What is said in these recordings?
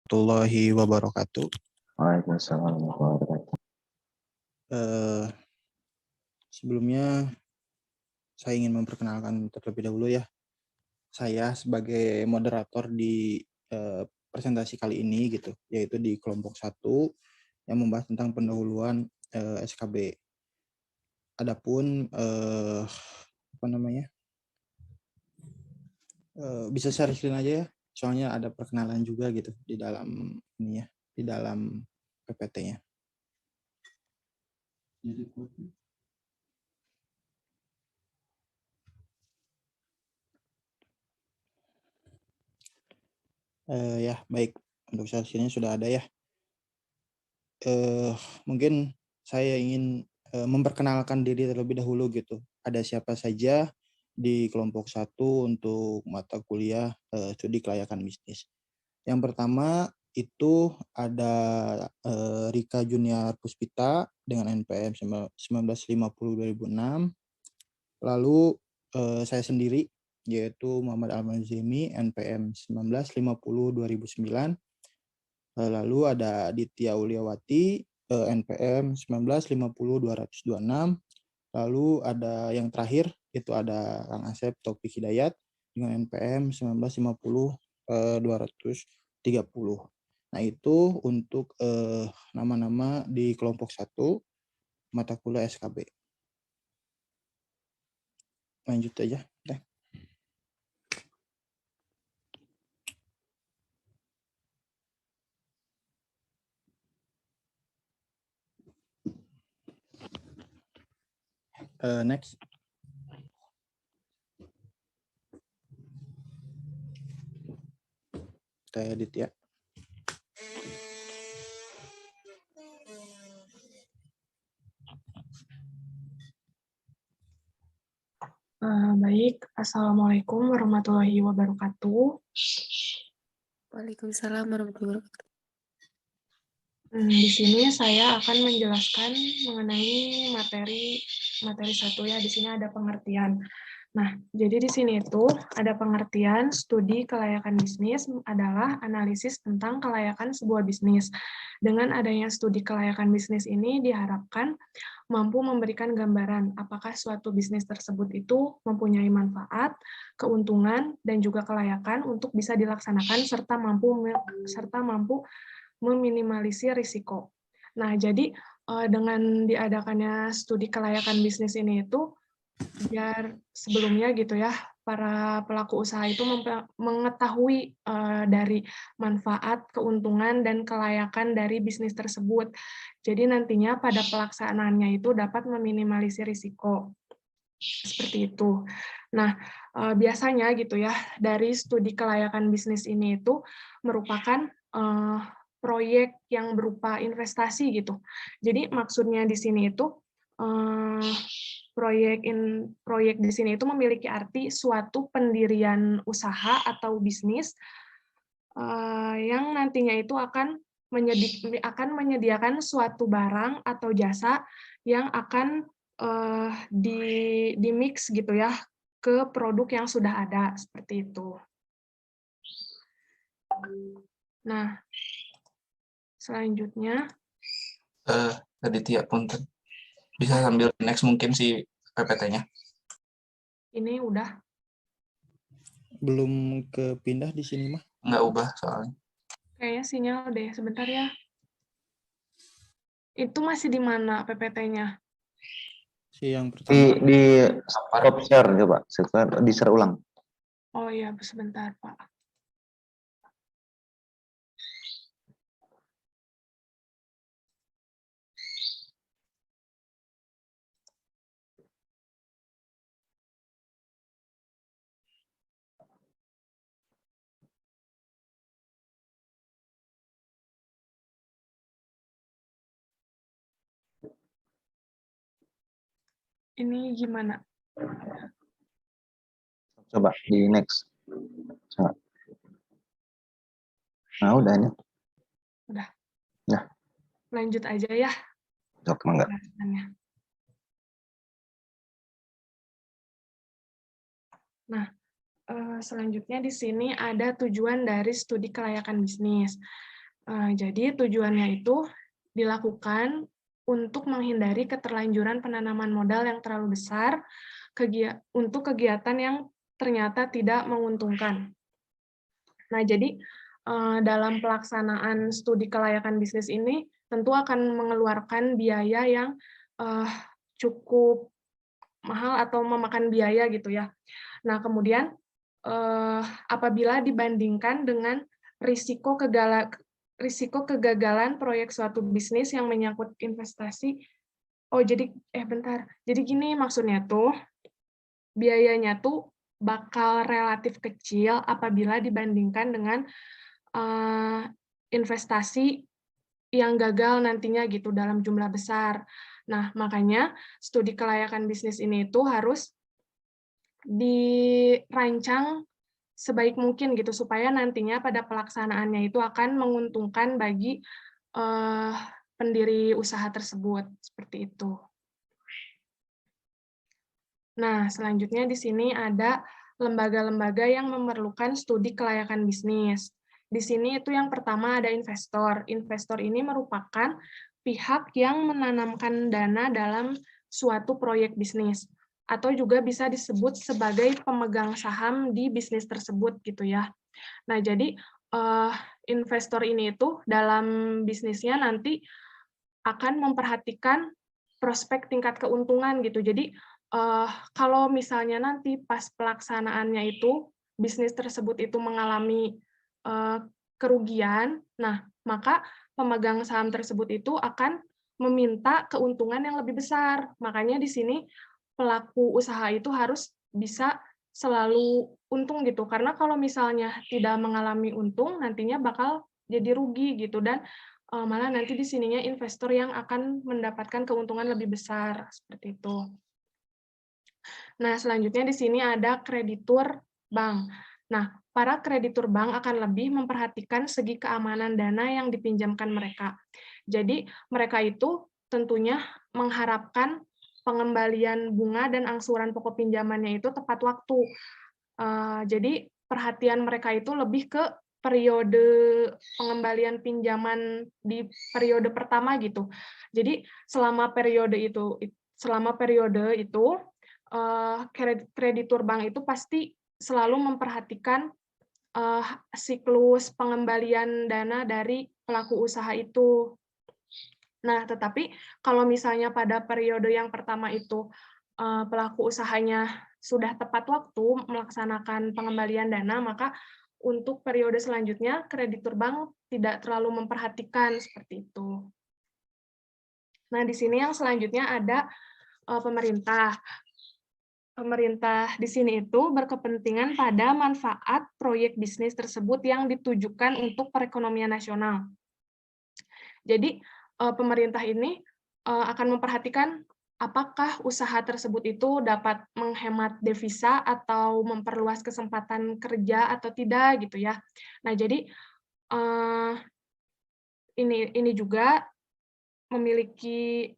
warahmatullahi wabarakatuh. Waalaikumsalam warahmatullahi wabarakatuh. Sebelumnya saya ingin memperkenalkan terlebih dahulu ya. Saya sebagai moderator di presentasi kali ini gitu, yaitu di kelompok 1 yang membahas tentang pendahuluan SKB. Adapun bisa share screen aja ya, soalnya ada perkenalan juga gitu di dalam ini ya, di dalam PPT-nya. Ya baik, untuk share screen-nya sudah ada ya. Mungkin saya ingin memperkenalkan diri terlebih dahulu gitu. Ada siapa saja di kelompok 1 untuk mata kuliah studi kelayakan bisnis. Yang pertama itu ada Rika Junior Puspita dengan NPM 1950-2006. Lalu saya sendiri yaitu Muhammad Al-Mazimi NPM 1950-2009. Lalu ada Ditya Uliawati NPM 1950-226. Lalu ada yang terakhir itu ada Kang Asep Taufik Hidayat dengan NPM 1950-230. Nah, itu untuk nama-nama di kelompok 1 mata kuliah SKB. Lanjut aja. Next. Kita edit ya. Baik, Assalamualaikum warahmatullahi wabarakatuh. Waalaikumsalam warahmatullahi wabarakatuh. Di sini saya akan menjelaskan mengenai materi 1 ya. Di sini ada pengertian. Nah, jadi di sini itu ada pengertian studi kelayakan bisnis adalah analisis tentang kelayakan sebuah bisnis. Dengan adanya studi kelayakan bisnis ini diharapkan mampu memberikan gambaran apakah suatu bisnis tersebut itu mempunyai manfaat, keuntungan, dan juga kelayakan untuk bisa dilaksanakan serta mampu meminimalisir risiko. Nah, jadi dengan diadakannya studi kelayakan bisnis ini itu biar sebelumnya gitu ya, para pelaku usaha itu mengetahui dari manfaat, keuntungan, dan kelayakan dari bisnis tersebut. Jadi nantinya pada pelaksanaannya itu dapat meminimalisir risiko. Seperti itu. Nah, biasanya gitu ya, dari studi kelayakan bisnis ini itu merupakan proyek yang berupa investasi gitu. Jadi maksudnya di sini itu proyek di sini itu memiliki arti suatu pendirian usaha atau bisnis yang nantinya itu akan menyediakan suatu barang atau jasa yang akan di mix gitu ya ke produk yang sudah ada seperti itu. Nah, selanjutnya Aditya punten. Bisa sambil next mungkin si PPT-nya. Ini udah. Belum kepindah di sini mah. Nggak ubah soalnya. Kayaknya sinyal deh, sebentar ya. Itu masih di mana PPT-nya? Si yang pertama. Di stop share coba, di share ulang. Oh iya, sebentar Pak. Ini gimana? Coba di next. Coba. Nah, udah ini. Udah. Ya. Lanjut aja ya. Sok, mangga. Nah, selanjutnya di sini ada tujuan dari studi kelayakan bisnis. Jadi tujuannya itu dilakukan untuk menghindari keterlanjuran penanaman modal yang terlalu besar untuk kegiatan yang ternyata tidak menguntungkan. Nah, jadi dalam pelaksanaan studi kelayakan bisnis ini tentu akan mengeluarkan biaya yang cukup mahal atau memakan biaya gitu ya. Nah, kemudian apabila dibandingkan dengan risiko kegagalan proyek suatu bisnis yang menyangkut investasi. Jadi gini maksudnya tuh, biayanya tuh bakal relatif kecil apabila dibandingkan dengan investasi yang gagal nantinya gitu dalam jumlah besar. Nah, makanya studi kelayakan bisnis ini itu harus dirancang sebaik mungkin gitu supaya nantinya pada pelaksanaannya itu akan menguntungkan bagi pendiri usaha tersebut seperti itu. Nah, selanjutnya di sini ada lembaga-lembaga yang memerlukan studi kelayakan bisnis. Di sini itu yang pertama ada investor. Investor ini merupakan pihak yang menanamkan dana dalam suatu proyek bisnis, atau juga bisa disebut sebagai pemegang saham di bisnis tersebut gitu ya. Nah, jadi investor ini itu dalam bisnisnya nanti akan memperhatikan prospek tingkat keuntungan gitu. Jadi kalau misalnya nanti pas pelaksanaannya itu bisnis tersebut itu mengalami kerugian, nah maka pemegang saham tersebut itu akan meminta keuntungan yang lebih besar. Makanya di sini pelaku usaha itu harus bisa selalu untung gitu. Karena kalau misalnya tidak mengalami untung, nantinya bakal jadi rugi gitu, dan malah nanti di sininya investor yang akan mendapatkan keuntungan lebih besar seperti itu. Nah, selanjutnya di sini ada kreditur bank. Nah, para kreditur bank akan lebih memperhatikan segi keamanan dana yang dipinjamkan mereka. Jadi, mereka itu tentunya mengharapkan pengembalian bunga dan angsuran pokok pinjamannya itu tepat waktu. Jadi, perhatian mereka itu lebih ke periode pengembalian pinjaman di periode pertama gitu. Jadi, selama periode itu kreditur bank itu pasti selalu memperhatikan siklus pengembalian dana dari pelaku usaha itu. Nah, tetapi kalau misalnya pada periode yang pertama itu pelaku usahanya sudah tepat waktu melaksanakan pengembalian dana, maka untuk periode selanjutnya kreditur bank tidak terlalu memperhatikan seperti itu. Nah, di sini yang selanjutnya ada pemerintah. Pemerintah di sini itu berkepentingan pada manfaat proyek bisnis tersebut yang ditujukan untuk perekonomian nasional. Jadi, pemerintah ini akan memperhatikan apakah usaha tersebut itu dapat menghemat devisa atau memperluas kesempatan kerja atau tidak gitu ya. Nah, jadi ini juga memiliki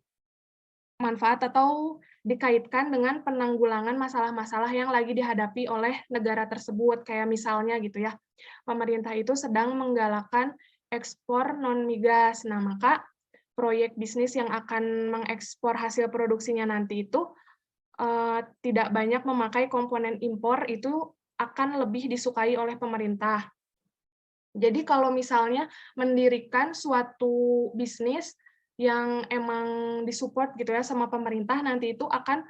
manfaat atau dikaitkan dengan penanggulangan masalah-masalah yang lagi dihadapi oleh negara tersebut. Kayak misalnya gitu ya, pemerintah itu sedang menggalakkan ekspor non-migas. Nah, maka proyek bisnis yang akan mengekspor hasil produksinya nanti itu tidak banyak memakai komponen impor, itu akan lebih disukai oleh pemerintah. Jadi kalau misalnya mendirikan suatu bisnis yang emang disupport gitu ya sama pemerintah, nanti itu akan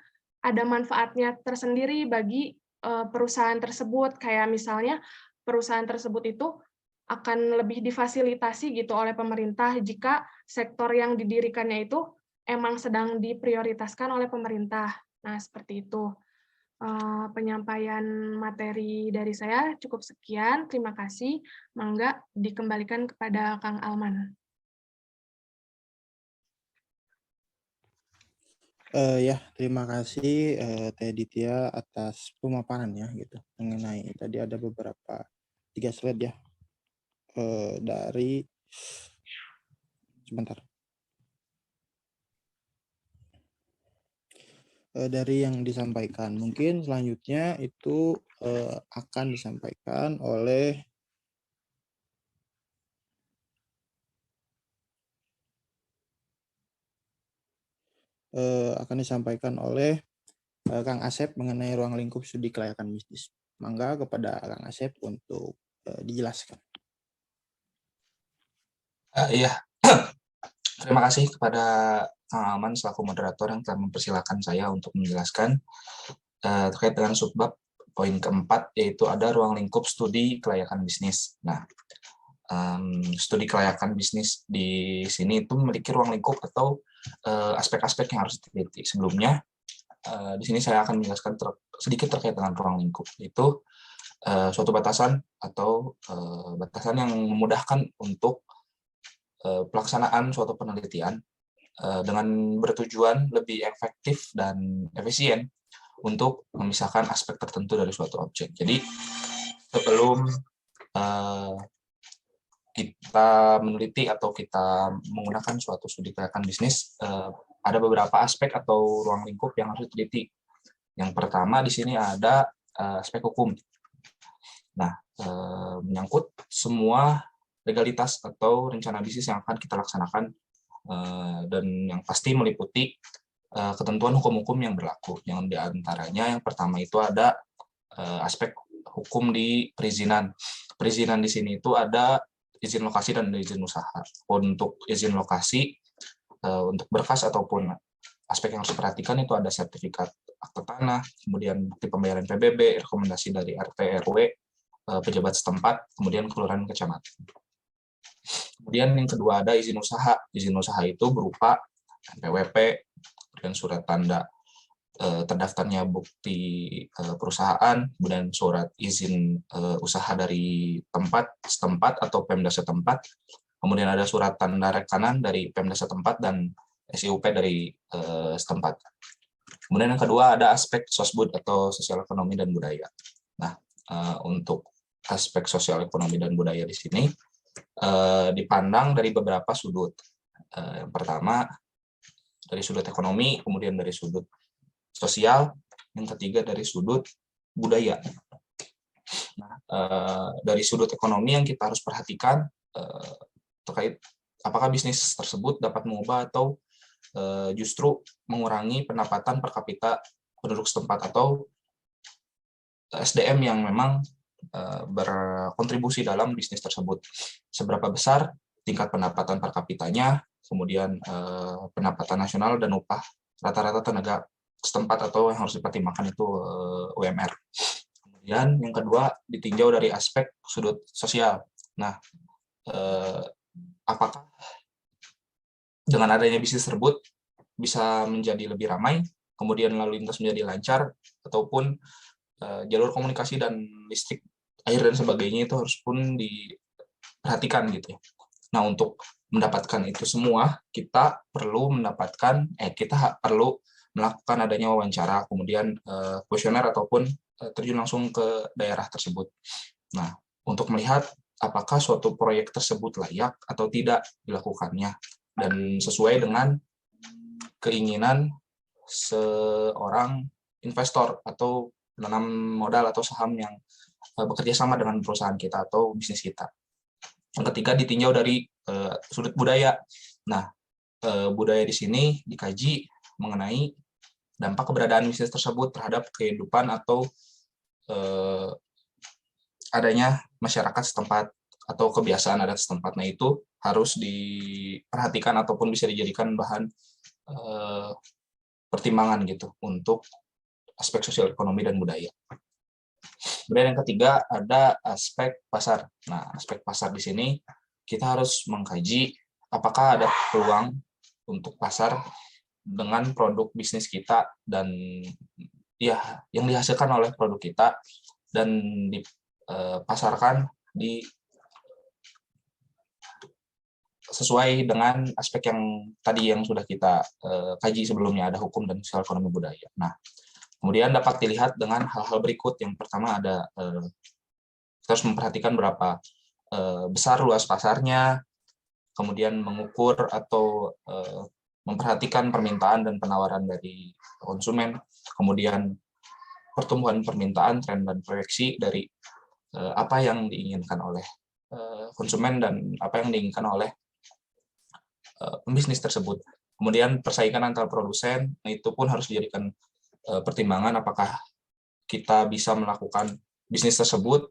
ada manfaatnya tersendiri bagi perusahaan tersebut. Kayak misalnya perusahaan tersebut itu akan lebih difasilitasi gitu oleh pemerintah jika sektor yang didirikannya itu emang sedang diprioritaskan oleh pemerintah. Nah, seperti itu. Penyampaian materi dari saya cukup sekian. Terima kasih. Mangga dikembalikan kepada Kang Alman. Ya, terima kasih Teh Ditya atas pemaparannya gitu mengenai tadi ada beberapa 3 slide ya dari sebentar. Dari yang disampaikan. Mungkin selanjutnya itu akan disampaikan oleh akan disampaikan oleh Kang Asep mengenai ruang lingkup studi kelayakan bisnis. Mangga kepada Kang Asep untuk dijelaskan. Iya, terima kasih kepada Kang Alman selaku moderator yang telah mempersilahkan saya untuk menjelaskan terkait dengan subbab poin keempat, yaitu ada ruang lingkup studi kelayakan bisnis. Nah, studi kelayakan bisnis di sini itu memiliki ruang lingkup atau aspek-aspek yang harus diteliti. Sebelumnya, di sini saya akan menjelaskan sedikit terkait dengan ruang lingkup, yaitu suatu batasan atau batasan yang memudahkan untuk pelaksanaan suatu penelitian dengan bertujuan lebih efektif dan efisien untuk memisahkan aspek tertentu dari suatu objek. Jadi sebelum kita meneliti atau kita menggunakan suatu studi kelayakan bisnis, ada beberapa aspek atau ruang lingkup yang harus diteliti. Yang pertama di sini ada aspek hukum. Nah, menyangkut semua legalitas atau rencana bisnis yang akan kita laksanakan dan yang pasti meliputi ketentuan hukum-hukum yang berlaku. Yang diantaranya yang pertama itu ada aspek hukum di perizinan. Perizinan di sini itu ada izin lokasi dan izin usaha. Untuk izin lokasi, untuk berkas ataupun aspek yang harus diperhatikan itu ada sertifikat akte tanah, kemudian bukti pembayaran PBB, rekomendasi dari RT RW, pejabat setempat, kemudian kelurahan kecamatan. Kemudian yang kedua ada izin usaha. Izin usaha itu berupa NPWP dan surat tanda terdaftarnya bukti perusahaan, kemudian surat izin usaha dari tempat setempat atau Pemda setempat, kemudian ada surat tanda rekanan dari Pemda setempat dan SIUP dari setempat. Kemudian yang kedua ada aspek sosbud atau sosial ekonomi dan budaya. Nah, untuk aspek sosial ekonomi dan budaya di sini dipandang dari beberapa sudut. Yang pertama dari sudut ekonomi, kemudian dari sudut sosial, yang ketiga dari sudut budaya. Nah, dari sudut ekonomi yang kita harus perhatikan terkait apakah bisnis tersebut dapat mengubah atau justru mengurangi pendapatan per kapita penduduk setempat atau SDM yang memang berkontribusi dalam bisnis tersebut. Seberapa besar tingkat pendapatan per kapitanya, kemudian pendapatan nasional dan upah rata-rata tenaga setempat atau yang harus dipertimbangkan itu UMR. Kemudian yang kedua ditinjau dari aspek sudut sosial. Nah, apakah dengan adanya bisnis tersebut bisa menjadi lebih ramai, kemudian lalu lintas menjadi lancar, ataupun jalur komunikasi dan listrik, air dan sebagainya itu harus pun diperhatikan gitu ya. Nah, untuk mendapatkan itu semua kita perlu melakukan adanya wawancara, kemudian kuesioner ataupun terjun langsung ke daerah tersebut. Nah, untuk melihat apakah suatu proyek tersebut layak atau tidak dilakukannya dan sesuai dengan keinginan seorang investor atau penanam modal atau saham yang bekerja sama dengan perusahaan kita atau bisnis kita. Yang ketiga ditinjau dari sudut budaya. Nah, budaya di sini dikaji mengenai dampak keberadaan bisnis tersebut terhadap kehidupan atau adanya masyarakat setempat atau kebiasaan adat setempat. Nah, itu harus diperhatikan ataupun bisa dijadikan bahan pertimbangan gitu untuk aspek sosial ekonomi dan budaya. Kemudian yang ketiga ada aspek pasar. Nah, aspek pasar di sini kita harus mengkaji apakah ada peluang untuk pasar dengan produk bisnis kita dan ya yang dihasilkan oleh produk kita dan dipasarkan sesuai dengan aspek yang tadi yang sudah kita kaji sebelumnya, ada hukum dan sosial ekonomi budaya. Nah, kemudian dapat dilihat dengan hal-hal berikut. Yang pertama ada kita harus memperhatikan berapa besar luas pasarnya, kemudian mengukur atau memperhatikan permintaan dan penawaran dari konsumen, kemudian pertumbuhan permintaan, tren dan proyeksi dari apa yang diinginkan oleh konsumen dan apa yang diinginkan oleh pembisnis tersebut. Kemudian persaingan antar produsen, nah itu pun harus dijadikan pertimbangan apakah kita bisa melakukan bisnis tersebut.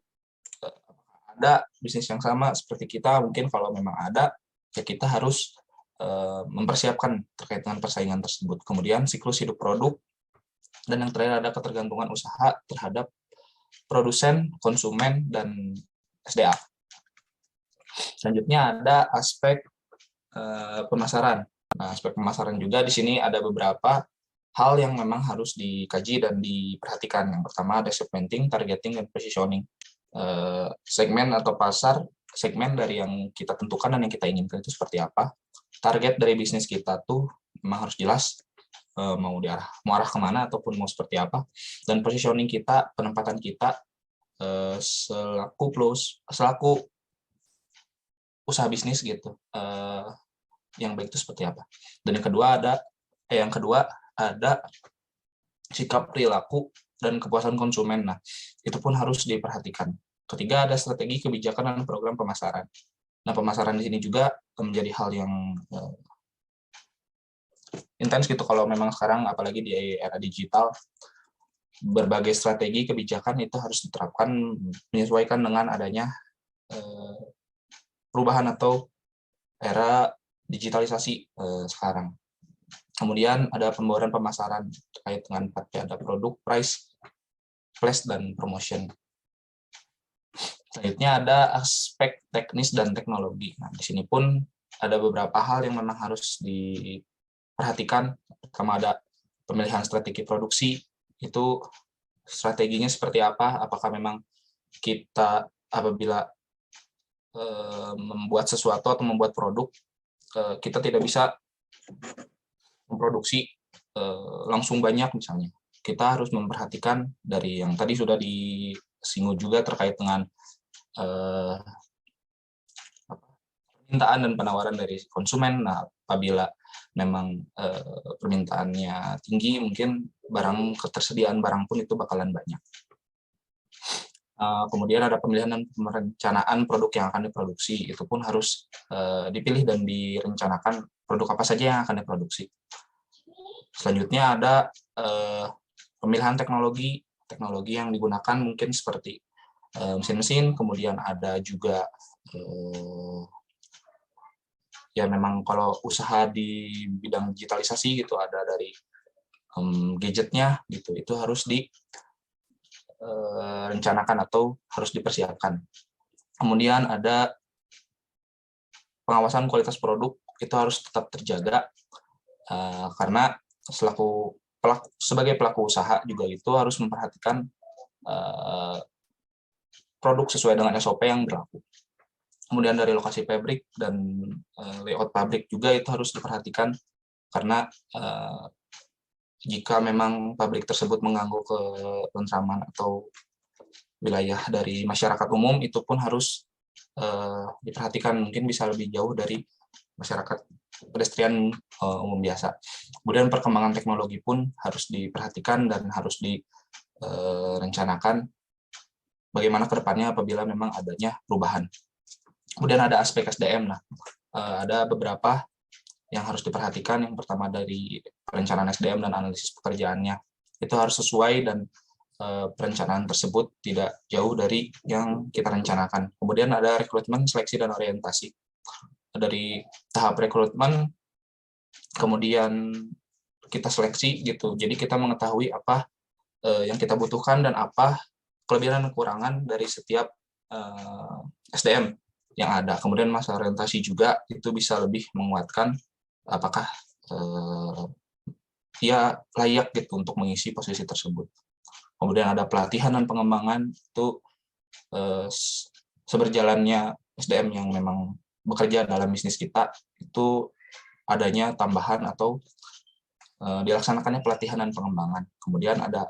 Ada bisnis yang sama seperti kita, mungkin kalau memang ada, ya kita harus mempersiapkan terkait dengan persaingan tersebut. Kemudian siklus hidup produk, dan yang terakhir ada ketergantungan usaha terhadap produsen, konsumen, dan SDA. Selanjutnya ada aspek pemasaran. Nah, aspek pemasaran juga di sini ada beberapa hal yang memang harus dikaji dan diperhatikan. Yang pertama ada segmenting, targeting, dan positioning. Segmen atau pasar, segmen dari yang kita tentukan dan yang kita inginkan itu seperti apa. Target dari bisnis kita tuh memang harus jelas, mau arah kemana ataupun mau seperti apa. Dan positioning kita, penempatan kita selaku usaha bisnis gitu, yang baik itu seperti apa. Dan yang kedua ada sikap perilaku dan kepuasan konsumen. Nah, itu pun harus diperhatikan. Ketiga ada strategi, kebijakan, dan program pemasaran. Nah, pemasaran di sini juga menjadi hal yang intens gitu kalau memang sekarang, apalagi di era digital, berbagai strategi kebijakan itu harus diterapkan menyesuaikan dengan adanya perubahan atau era digitalisasi sekarang. Kemudian ada pembawaran pemasaran terkait dengan 4P, ada produk, price, flash, dan promotion. Selanjutnya ada aspek teknis dan teknologi. Nah, di sini pun ada beberapa hal yang memang harus diperhatikan. Pertama ada pemilihan strategi produksi, itu strateginya seperti apa, apakah memang kita apabila membuat sesuatu atau membuat produk, kita tidak bisa memproduksi langsung banyak misalnya. Kita harus memperhatikan dari yang tadi sudah disinggung juga terkait dengan permintaan dan penawaran dari konsumen. Nah, apabila memang permintaannya tinggi, mungkin ketersediaan barang pun itu bakalan banyak. Kemudian ada pemilihan dan perencanaan produk yang akan diproduksi. Itu pun harus dipilih dan direncanakan produk apa saja yang akan diproduksi. Selanjutnya ada pemilihan teknologi yang digunakan mungkin seperti mesin-mesin, kemudian ada juga ya memang kalau usaha di bidang digitalisasi gitu, ada dari gadgetnya gitu, itu harus direncanakan atau harus dipersiapkan. Kemudian ada pengawasan kualitas produk, itu harus tetap terjaga karena sebagai pelaku usaha juga itu harus memperhatikan produk sesuai dengan SOP yang berlaku. Kemudian dari lokasi pabrik dan layout pabrik juga itu harus diperhatikan karena jika memang pabrik tersebut mengganggu ketentraman atau wilayah dari masyarakat umum, itu pun harus diperhatikan, mungkin bisa lebih jauh dari masyarakat pedestrian umum biasa. Kemudian perkembangan teknologi pun harus diperhatikan dan harus direncanakan bagaimana ke depannya apabila memang adanya perubahan. Kemudian ada aspek SDM. Nah, ada beberapa yang harus diperhatikan. Yang pertama dari perencanaan SDM dan analisis pekerjaannya. Itu harus sesuai dan perencanaan tersebut tidak jauh dari yang kita rencanakan. Kemudian ada rekrutmen, seleksi, dan orientasi. Dari tahap rekrutmen, kemudian kita seleksi gitu. Jadi kita mengetahui apa yang kita butuhkan dan apa kelebihan dan kekurangan dari setiap SDM yang ada. Kemudian masa orientasi juga itu bisa lebih menguatkan apakah dia layak gitu untuk mengisi posisi tersebut. Kemudian ada pelatihan dan pengembangan, itu seberjalannya SDM yang memang bekerja dalam bisnis kita, itu adanya tambahan atau dilaksanakannya pelatihan dan pengembangan. Kemudian ada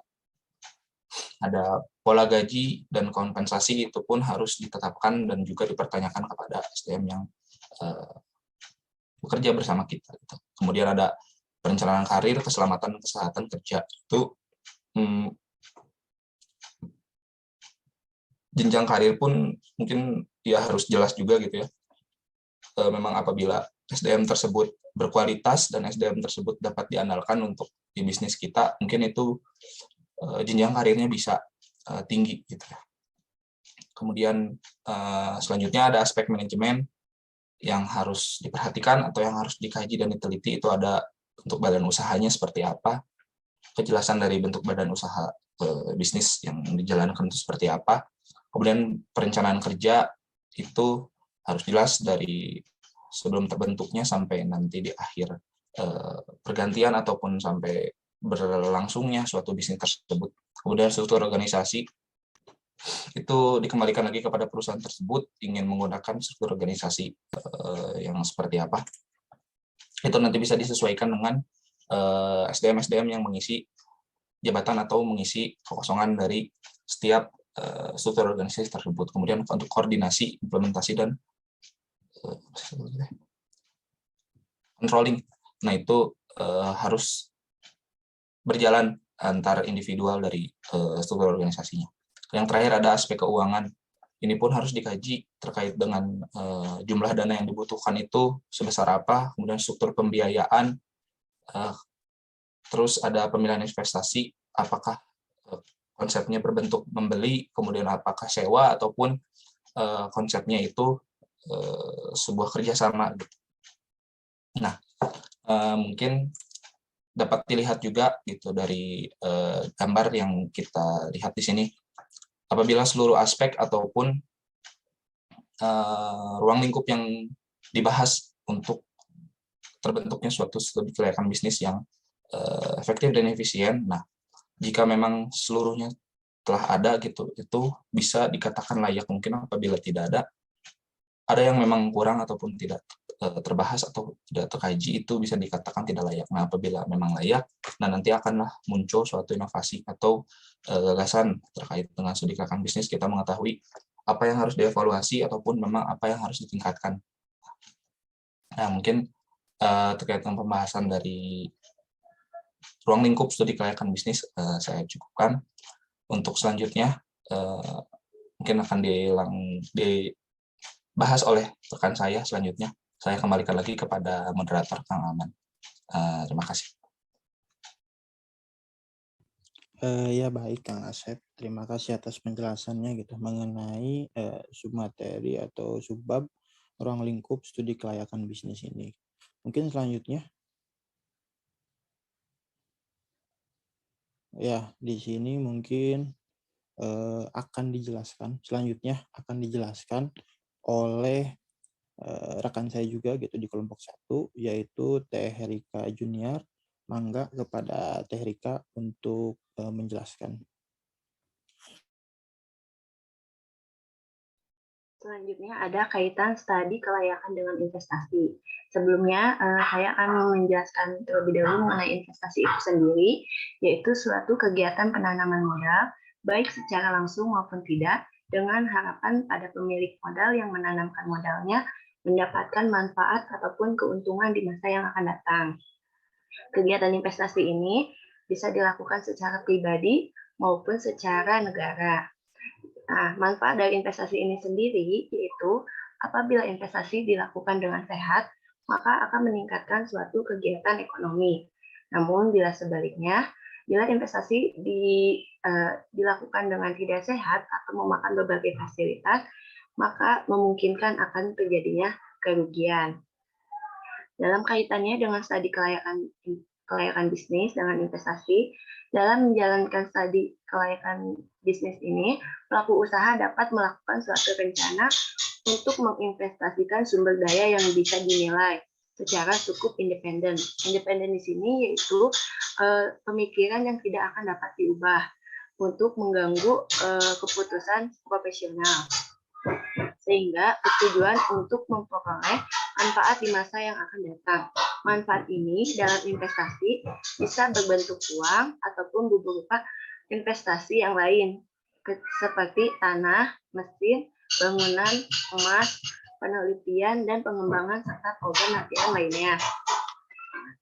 pola gaji dan kompensasi, itu pun harus ditetapkan dan juga dipertanyakan kepada SDM yang bekerja bersama kita. Kemudian ada perencanaan karir, keselamatan, dan kesehatan kerja. Itu jenjang karir pun mungkin ya harus jelas juga gitu ya. memang apabila SDM tersebut berkualitas dan SDM tersebut dapat diandalkan untuk di bisnis kita, mungkin itu jenjang karirnya bisa tinggi gitu ya. Kemudian selanjutnya ada aspek manajemen yang harus diperhatikan atau yang harus dikaji dan diteliti. Itu ada bentuk badan usahanya seperti apa, kejelasan dari bentuk badan usaha bisnis yang dijalankan itu seperti apa. Kemudian perencanaan kerja itu harus jelas dari sebelum terbentuknya sampai nanti di akhir pergantian ataupun sampai berlangsungnya suatu bisnis tersebut. Kemudian struktur organisasi itu dikembalikan lagi kepada perusahaan tersebut ingin menggunakan struktur organisasi yang seperti apa. Itu nanti bisa disesuaikan dengan SDM-SDM yang mengisi jabatan atau mengisi kekosongan dari setiap struktur organisasi tersebut. Kemudian untuk koordinasi, implementasi, dan controlling. Nah, itu harus berjalan antar individual dari struktur organisasinya. Yang terakhir ada aspek keuangan. Ini pun harus dikaji terkait dengan jumlah dana yang dibutuhkan itu sebesar apa, kemudian struktur pembiayaan, terus ada pemilihan investasi, apakah konsepnya berbentuk membeli, kemudian apakah sewa, ataupun konsepnya itu sebuah kerjasama. Nah, mungkin dapat dilihat juga gitu dari gambar yang kita lihat di sini. Apabila seluruh aspek ataupun ruang lingkup yang dibahas untuk terbentuknya suatu studi kelayakan bisnis yang efektif dan efisien, nah jika memang seluruhnya telah ada gitu, itu bisa dikatakan layak. Mungkin apabila tidak ada yang memang kurang ataupun tidak terbahas atau tidak terkaji, itu bisa dikatakan tidak layak. Nah, apabila memang layak, nah nanti akanlah muncul suatu inovasi atau gagasan terkait dengan studi kelayakan bisnis. Kita mengetahui apa yang harus dievaluasi ataupun memang apa yang harus ditingkatkan. Nah, mungkin terkait dengan pembahasan dari ruang lingkup studi kelayakan bisnis saya cukupkan. Untuk selanjutnya mungkin akan dibahas oleh rekan saya selanjutnya. Saya kembalikan lagi kepada moderator Kang Aman. Terima kasih. Ya baik Kang Asep, terima kasih atas penjelasannya gitu mengenai submateri atau subbab ruang lingkup studi kelayakan bisnis ini. Mungkin selanjutnya, ya di sini mungkin akan dijelaskan. Selanjutnya akan dijelaskan oleh rekan saya juga gitu di kelompok 1, yaitu Teh Rika Junior. Mangga kepada Teh Rika untuk menjelaskan. Selanjutnya ada kaitan studi kelayakan dengan investasi. Sebelumnya, saya akan menjelaskan terlebih dahulu mengenai investasi itu sendiri, yaitu suatu kegiatan penanaman modal, baik secara langsung maupun tidak, dengan harapan pada pemilik modal yang menanamkan modalnya mendapatkan manfaat ataupun keuntungan di masa yang akan datang. Kegiatan investasi ini bisa dilakukan secara pribadi maupun secara negara. Nah, manfaat dari investasi ini sendiri yaitu apabila investasi dilakukan dengan sehat, maka akan meningkatkan suatu kegiatan ekonomi. Namun bila sebaliknya, bila investasi dilakukan dengan tidak sehat atau memakan berbagai fasilitas, maka memungkinkan akan terjadinya kerugian. Dalam kaitannya dengan studi kelayakan bisnis dengan investasi, dalam menjalankan studi kelayakan bisnis ini, pelaku usaha dapat melakukan suatu rencana untuk menginvestasikan sumber daya yang bisa dinilai secara cukup independen. Independen di sini yaitu pemikiran yang tidak akan dapat diubah untuk mengganggu keputusan profesional, sehingga bertujuan untuk memperoleh manfaat di masa yang akan datang. Manfaat ini dalam investasi bisa berbentuk uang ataupun berupa investasi yang lain, seperti tanah, mesin, bangunan, emas, penelitian, dan pengembangan serta program latihan lainnya.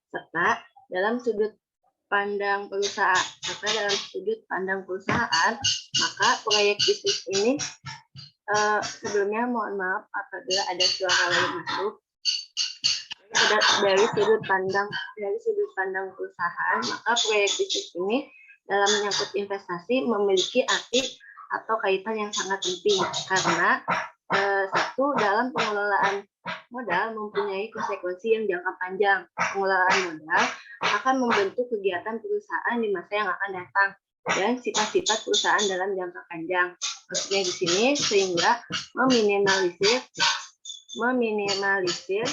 Serta dalam sudut pandang perusahaan, maka proyek bisnis ini Sebelumnya mohon maaf apabila ada suara lain masuk. Dari sudut pandang perusahaan, maka proyek bisnis ini dalam menyangkut investasi memiliki arti atau kaitan yang sangat penting karena satu, dalam pengelolaan modal mempunyai konsekuensi yang jangka panjang. Pengelolaan modal akan membentuk kegiatan perusahaan di masa yang akan datang dan sifat-sifat perusahaan dalam jangka panjang. Maksudnya di sini sehingga meminimalisir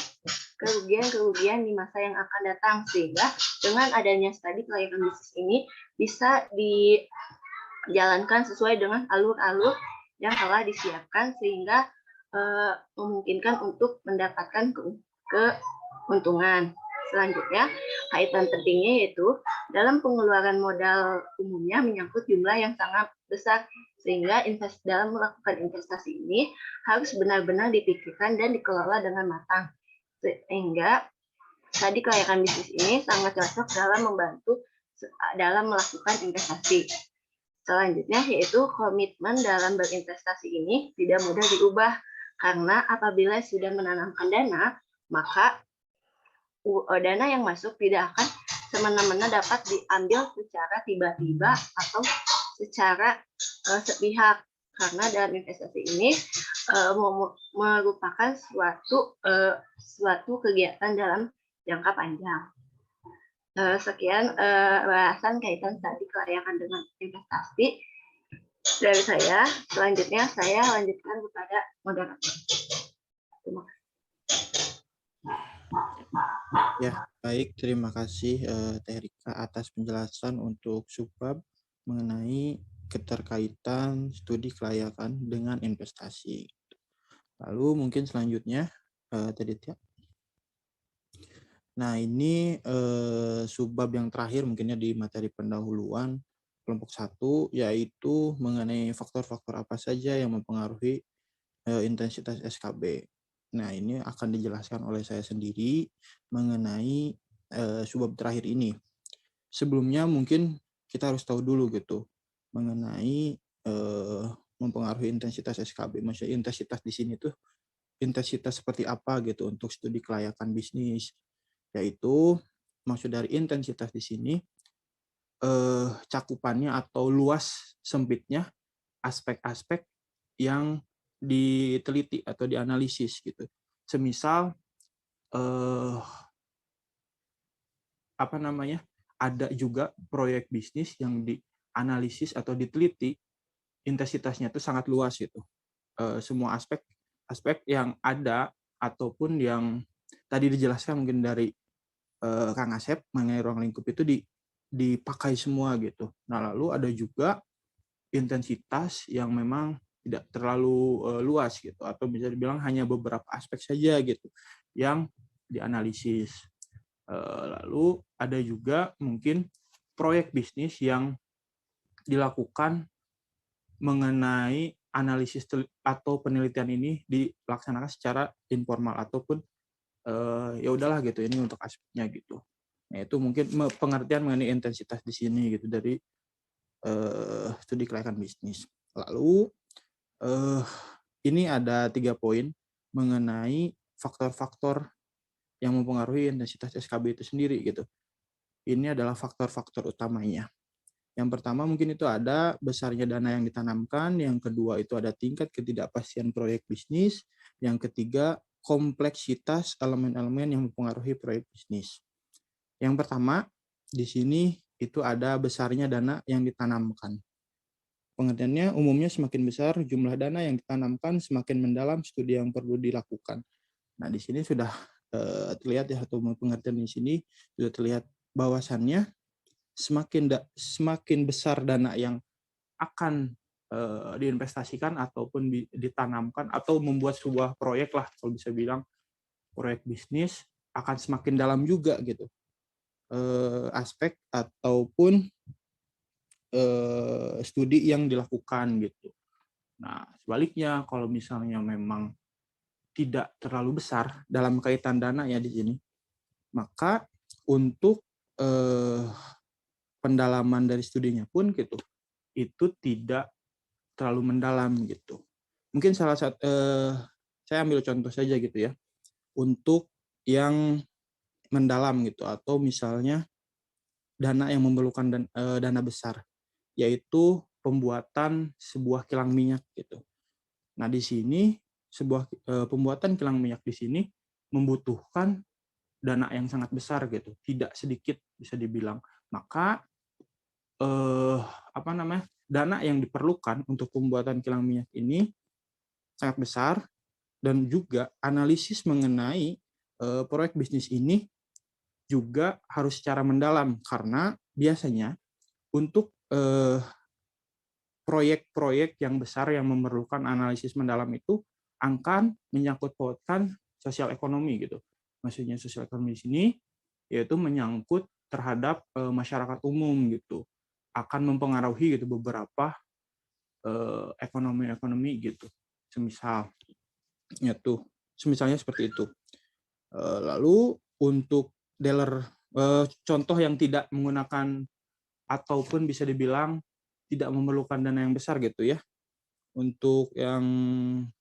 kerugian-kerugian di masa yang akan datang, sehingga dengan adanya studi kelayakan bisnis ini bisa dijalankan sesuai dengan alur-alur yang telah disiapkan sehingga memungkinkan untuk mendapatkan keuntungan. Selanjutnya, kaitan pentingnya yaitu dalam pengeluaran modal umumnya menyangkut jumlah yang sangat besar sehingga dalam melakukan investasi ini harus benar-benar dipikirkan dan dikelola dengan matang. Sehingga tadi kelayakan bisnis ini sangat cocok dalam membantu dalam melakukan investasi. Selanjutnya yaitu komitmen dalam berinvestasi ini tidak mudah diubah karena apabila sudah menanamkan dana, maka dana yang masuk tidak akan semena-mena dapat diambil secara tiba-tiba atau secara sepihak karena dalam investasi ini merupakan suatu kegiatan dalam jangka panjang. Sekian bahasan kaitan tadi kelayakan dengan investasi dari saya. Selanjutnya saya lanjutkan kepada moderator. Terima kasih. Ya, baik. Terima kasih Teh Rika atas penjelasan untuk subbab mengenai keterkaitan studi kelayakan dengan investasi. Lalu mungkin selanjutnya, Teh Ditya. Nah, ini subbab yang terakhir mungkinnya di materi pendahuluan kelompok 1, yaitu mengenai faktor-faktor apa saja yang mempengaruhi intensitas SKB. Nah, ini akan dijelaskan oleh saya sendiri mengenai subbab terakhir ini. Sebelumnya mungkin kita harus tahu dulu gitu mengenai mempengaruhi intensitas SKB. Maksudnya intensitas di sini tuh intensitas seperti apa gitu untuk studi kelayakan bisnis. Yaitu maksud dari intensitas di sini cakupannya atau luas sempitnya aspek-aspek yang diteliti atau dianalisis gitu. Semisal ada juga proyek bisnis yang dianalisis atau diteliti intensitasnya itu sangat luas gitu. Semua aspek yang ada ataupun yang tadi dijelaskan mungkin dari Kang Asep mengenai ruang lingkup itu dipakai semua gitu. Nah, lalu ada juga intensitas yang memang tidak terlalu luas gitu, atau bisa dibilang hanya beberapa aspek saja gitu yang dianalisis. Lalu ada juga mungkin proyek bisnis yang dilakukan mengenai analisis atau penelitian ini dilaksanakan secara informal ataupun ya udahlah gitu, ini untuk aspeknya gitu. Nah, itu mungkin pengertian mengenai intensitas di sini gitu dari studi kelayakan bisnis. Lalu ini ada 3 poin mengenai faktor-faktor yang mempengaruhi intensitas SKB itu sendiri gitu. Ini adalah faktor-faktor utamanya. Yang pertama mungkin itu ada besarnya dana yang ditanamkan, yang kedua itu ada tingkat ketidakpastian proyek bisnis, yang ketiga kompleksitas elemen-elemen yang mempengaruhi proyek bisnis. Yang pertama, di sini itu ada besarnya dana yang ditanamkan. Pengertiannya umumnya semakin besar jumlah dana yang ditanamkan, semakin mendalam studi yang perlu dilakukan. Nah, di sini sudah terlihat ya, atau pengertian di sini sudah terlihat bahwasannya semakin besar dana yang akan diinvestasikan ataupun ditanamkan atau membuat sebuah proyek lah, kalau bisa bilang proyek bisnis akan semakin dalam juga gitu aspek ataupun studi yang dilakukan gitu. Nah, sebaliknya kalau misalnya memang tidak terlalu besar dalam kaitan dana ya di sini, maka untuk pendalaman dari studinya pun gitu itu tidak terlalu mendalam gitu. mungkin saya ambil contoh saja gitu ya, untuk yang mendalam gitu, atau misalnya dana yang memerlukan dana besar, yaitu pembuatan sebuah kilang minyak gitu. Nah, di sini pembuatan kilang minyak di sini membutuhkan dana yang sangat besar gitu, tidak sedikit bisa dibilang. Maka dana yang diperlukan untuk pembuatan kilang minyak ini sangat besar, dan juga analisis mengenai proyek bisnis ini juga harus secara mendalam, karena biasanya untuk proyek-proyek yang besar yang memerlukan analisis mendalam itu akan menyangkut pautkan sosial ekonomi gitu. Maksudnya sosial ekonomi di sini yaitu menyangkut terhadap masyarakat umum gitu, akan mempengaruhi gitu beberapa ekonomi gitu. Semisalnya seperti itu. Lalu untuk contoh yang tidak menggunakan ataupun bisa dibilang tidak memerlukan dana yang besar gitu ya. Untuk yang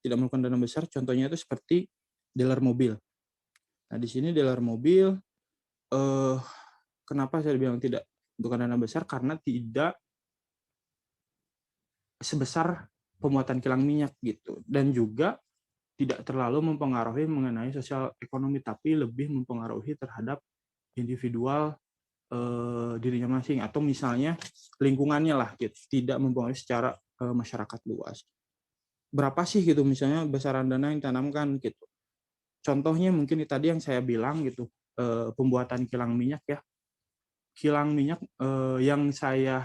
tidak memerlukan dana besar, contohnya itu seperti dealer mobil. Nah, di sini dealer mobil, kenapa saya bilang tidak membutuhkan dana besar? Karena tidak sebesar pembuatan kilang minyak gitu, dan juga tidak terlalu mempengaruhi mengenai sosial ekonomi, tapi lebih mempengaruhi terhadap individual dirinya masing, atau misalnya lingkungannya lah gitu, tidak mempengaruhi secara masyarakat luas. Berapa sih gitu misalnya besaran dana yang ditanamkan gitu. Contohnya mungkin tadi yang saya bilang gitu, pembuatan kilang minyak ya. Kilang minyak yang saya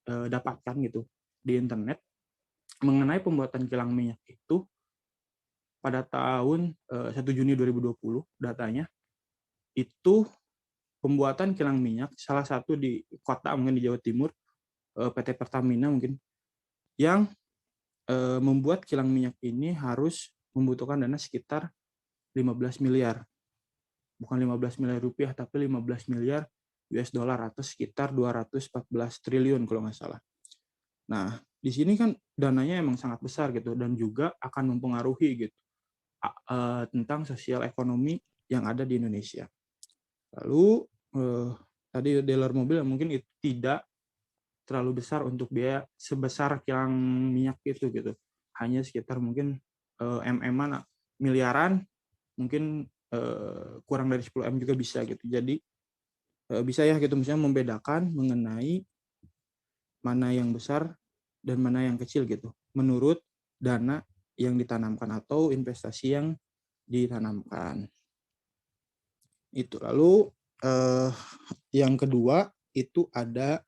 dapatkan gitu di internet mengenai pembuatan kilang minyak itu pada tahun 1 Juni 2020 datanya, itu pembuatan kilang minyak salah satu di kota mungkin di Jawa Timur, PT Pertamina mungkin, yang membuat kilang minyak ini harus membutuhkan dana sekitar 15 miliar. Bukan 15 miliar rupiah, tapi 15 miliar US dollar atau sekitar 214 triliun kalau nggak salah. Nah, di sini kan dananya emang sangat besar gitu, dan juga akan mempengaruhi gitu tentang sosial ekonomi yang ada di Indonesia. Lalu tadi dealer mobil mungkin itu tidak terlalu besar untuk biaya sebesar kilang minyak itu gitu. Hanya sekitar mungkin MM-an miliaran, mungkin kurang dari 10 M juga bisa gitu. Jadi bisa ya gitu misalnya membedakan mengenai mana yang besar dan mana yang kecil gitu, menurut dana yang ditanamkan atau investasi yang ditanamkan. Itu. Lalu yang kedua itu ada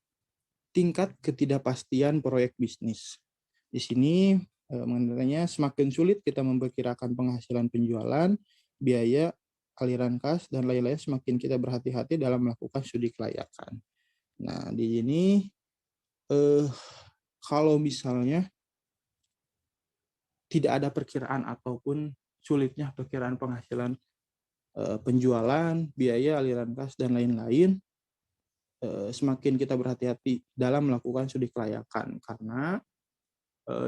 tingkat ketidakpastian proyek bisnis. Di sini mengenainya semakin sulit kita memperkirakan penghasilan penjualan, biaya, aliran kas, dan lain-lain, semakin kita berhati-hati dalam melakukan studi kelayakan. Nah, di sini kalau misalnya tidak ada perkiraan ataupun sulitnya perkiraan penghasilan penjualan, biaya, aliran kas, dan lain-lain, semakin kita berhati-hati dalam melakukan studi kelayakan. Karena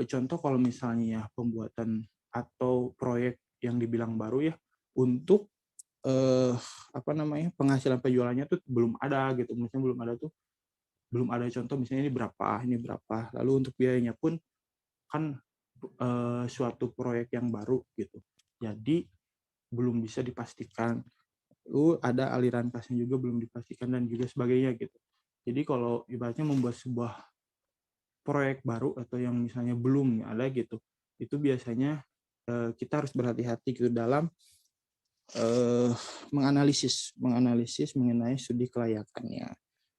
contoh kalau misalnya pembuatan atau proyek yang dibilang baru ya, untuk penghasilan penjualannya tuh belum ada gitu, misalnya belum ada contoh misalnya ini berapa, lalu untuk biayanya pun kan suatu proyek yang baru gitu, jadi belum bisa dipastikan. Lalu ada aliran kasnya juga belum dipastikan dan juga sebagainya gitu. Jadi kalau ibaratnya membuat sebuah proyek baru atau yang misalnya belum ada gitu, itu biasanya kita harus berhati-hati gitu dalam menganalisis mengenai studi kelayakannya.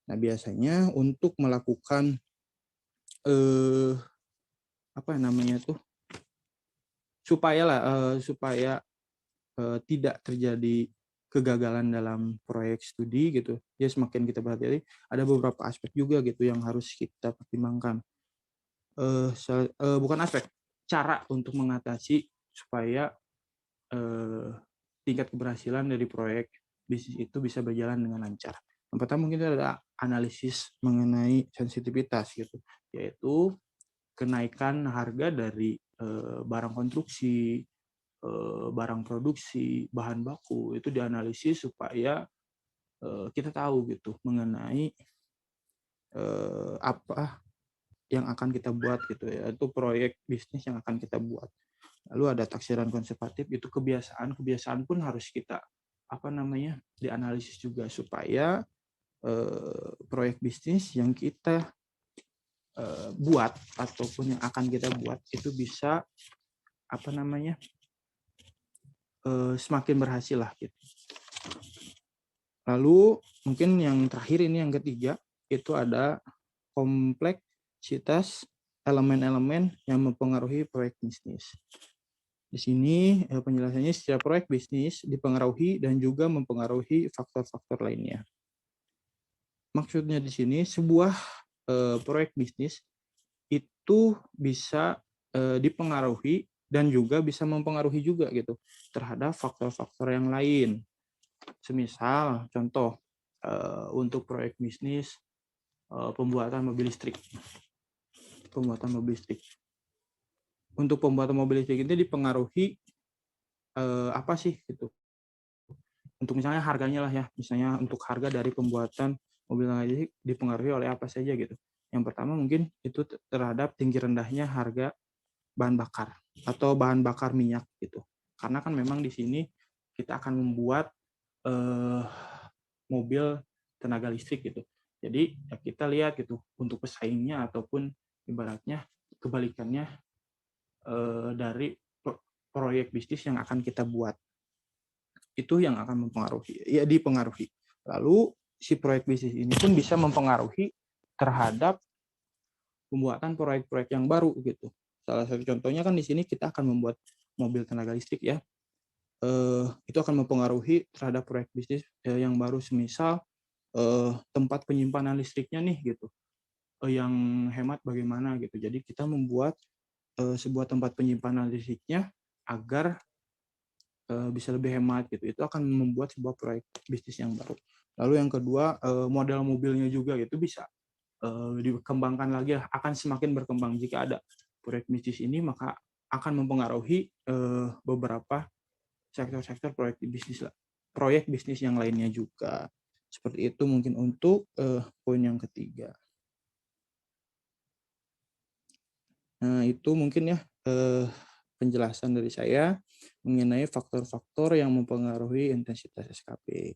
Nah, biasanya untuk melakukan supaya tidak terjadi kegagalan dalam proyek studi gitu ya, semakin kita berhati-hati, ada beberapa aspek juga gitu yang harus kita pertimbangkan. Bukan aspek, cara untuk mengatasi supaya tingkat keberhasilan dari proyek bisnis itu bisa berjalan dengan lancar. Yang pertama mungkin ada analisis mengenai sensitivitas gitu, yaitu kenaikan harga dari barang konstruksi, barang produksi, bahan baku itu dianalisis supaya kita tahu gitu mengenai apa yang akan kita buat gitu ya, itu proyek bisnis yang akan kita buat. Lalu ada taksiran konservatif, itu kebiasaan pun harus kita dianalisis juga supaya proyek bisnis yang kita buat ataupun yang akan kita buat itu bisa semakin berhasil lah gitu. Lalu mungkin yang terakhir ini yang ketiga itu ada kompleksitas elemen-elemen yang mempengaruhi proyek bisnis. Di sini penjelasannya setiap proyek bisnis dipengaruhi dan juga mempengaruhi faktor-faktor lainnya. Maksudnya di sini sebuah proyek bisnis itu bisa dipengaruhi dan juga bisa mempengaruhi juga gitu terhadap faktor-faktor yang lain. Semisal contoh untuk proyek bisnis pembuatan mobil listrik. Untuk pembuatan mobil listrik ini dipengaruhi apa sih gitu. Untuk misalnya harganya lah ya, misalnya untuk harga dari pembuatan mobil listrik dipengaruhi oleh apa saja gitu. Yang pertama mungkin itu terhadap tinggi rendahnya harga bahan bakar atau bahan bakar minyak gitu. Karena kan memang di sini kita akan membuat mobil tenaga listrik gitu. Jadi ya kita lihat gitu untuk pesaingnya ataupun ibaratnya kebalikannya dari proyek bisnis yang akan kita buat. Itu yang akan dipengaruhi. Lalu si proyek bisnis ini pun bisa mempengaruhi terhadap pembuatan proyek-proyek yang baru gitu. Salah satu contohnya kan di sini kita akan membuat mobil tenaga listrik ya. Itu akan mempengaruhi terhadap proyek bisnis yang baru, semisal tempat penyimpanan listriknya nih gitu, yang hemat bagaimana gitu. Jadi kita membuat sebuah tempat penyimpanan listriknya agar bisa lebih hemat gitu. Itu akan membuat sebuah proyek bisnis yang baru. Lalu yang kedua, model mobilnya juga gitu bisa dikembangkan lagi, akan semakin berkembang. Jika ada proyek bisnis ini maka akan mempengaruhi beberapa sektor-sektor proyek bisnis yang lainnya juga. Seperti itu mungkin untuk poin yang ketiga. Nah, itu mungkin ya penjelasan dari saya mengenai faktor-faktor yang mempengaruhi intensitas SKP.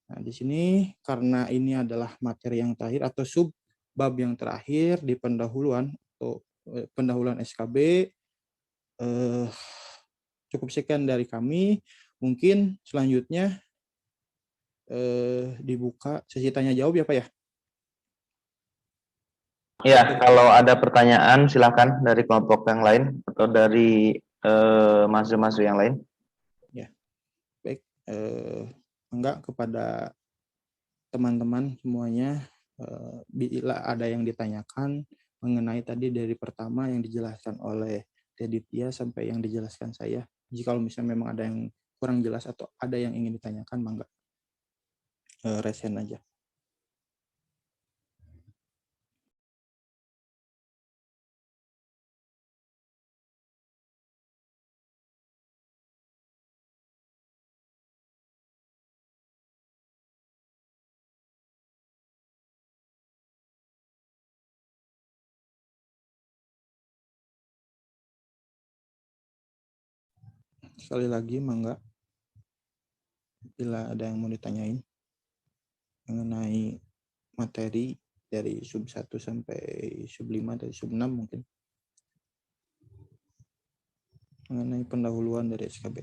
Nah, di sini karena ini adalah materi yang terakhir atau subbab yang terakhir di pendahuluan atau pendahuluan SKB, cukup sekian dari kami. Mungkin selanjutnya dibuka sesi tanya jawab ya Pak ya? Ya, kalau ada pertanyaan silakan dari kelompok yang lain atau dari mahasiswa-mahasiswa yang lain. Ya, baik. Enggak, kepada teman-teman semuanya, bila ada yang ditanyakan mengenai tadi dari pertama yang dijelaskan oleh Teditya sampai yang dijelaskan saya. Jika misalnya memang ada yang kurang jelas atau ada yang ingin ditanyakan, mangga resen aja. Sekali lagi, mangga. Bila ada yang mau ditanyain mengenai materi dari sub 1 sampai sub 5, dari sub 6 mungkin. Mengenai pendahuluan dari SKB.